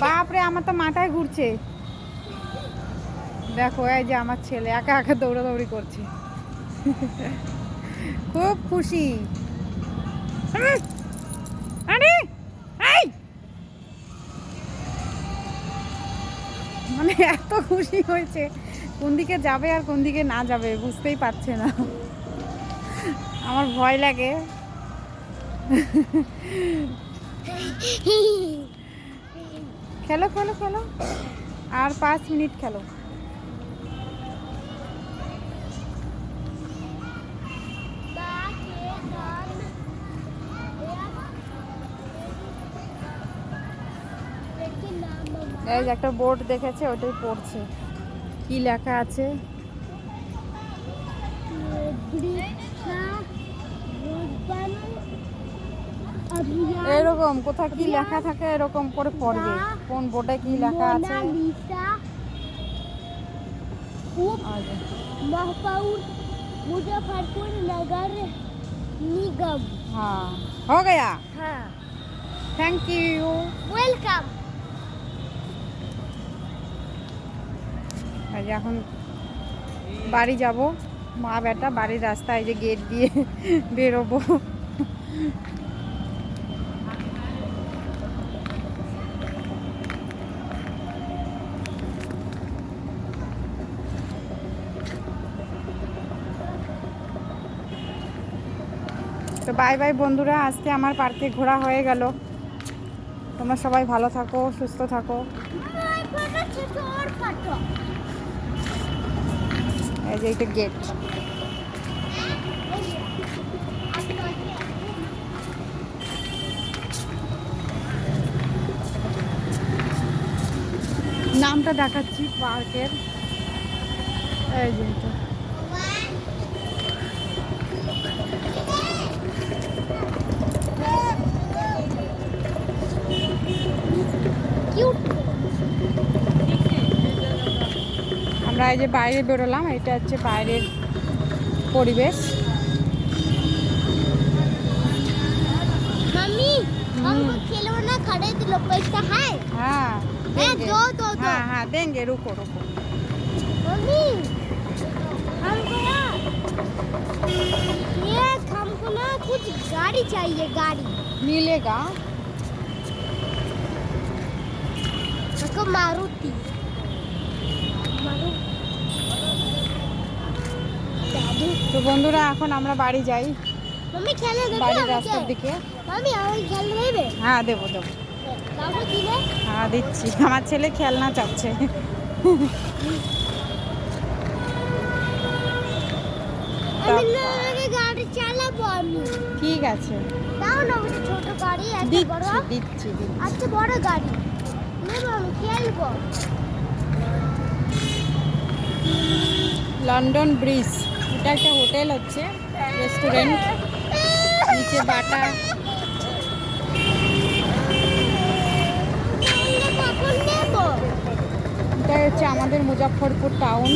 বাপরে আমার তো মাথায় ঘুরছে। দেখো এই যে আমার ছেলে একা একা দৌড়াদৌড়ি করছে, খুব খুশি। আরে এই মানে এত খুশি হয়েছে, কোন দিকে যাবে আর কোন দিকে না যাবে বুঝতেই পারছে না। আমার ভয় লাগে। খেলো খেলো খেলো, আর 5 মিনিট খেলো। এই যে একটা বোর্ড দেখেছে, ওটাই পড়ছে, কি লেখা আছে। এরকম কোথাও কি লেখা থাকে এরকম করে পড়বে, কোন বোর্ডে কি লেখা আছে। मुजफ्फरपुर नगर निगम। हाँ हो गया। हाँ थैंक यू, वेलकम। এখন বাড়ি যাব, মা বেটা বাড়ির রাস্তায় যে গেট দিয়ে বেরোবো। তো বাই বাই বন্ধুরা, আজকে আমার পার্কে ঘোরা হয়ে গেল। তোমরা সবাই ভালো থাকো, সুস্থ থাকো। এই যে এটা গেট। নামটা দেখাচ্ছি পার্কের, এই যে এটা। আমরা এই যে বাইরে বেরোলাম, এটা হচ্ছে বাইরের পরিবেশ। मम्मी हमको खिलौना खरीद लो, पैसा है? हाँ है देंगे। दो। हाँ हाँ देंगे, रुको रुको। मम्मी हमको ना हमको ना कुछ गाड़ी चाहिए, गाड़ी मिलेगा। हमको मारुति। তো বন্ধুরা এখন আমরা বাড়ি যাই, मम्मी खेलने देते বাড়ির রাস্তার দিকে। मम्मी हमें खेलने देबे? হ্যাঁ দেবো দেবো, बाबू दिले হ্যাঁ দিচ্ছি। আমার ছেলে খেলনা চাচ্ছে। আমি লগে গাড়ি চালাবো আমি। ঠিক আছে দাও না ওটা ছোট গাড়ি, এত বড় দিচ্ছি দিচ্ছি। আচ্ছা বড় গাড়ি নেব, আমি খেলবো। লন্ডন ব্রিজ, এটা একটা হোটেল হচ্ছে, রেস্টুরেন্ট, নিচে বাটা। কখন নেব? এটা হচ্ছে আমাদের মুজফ্ফরপুর টাউন।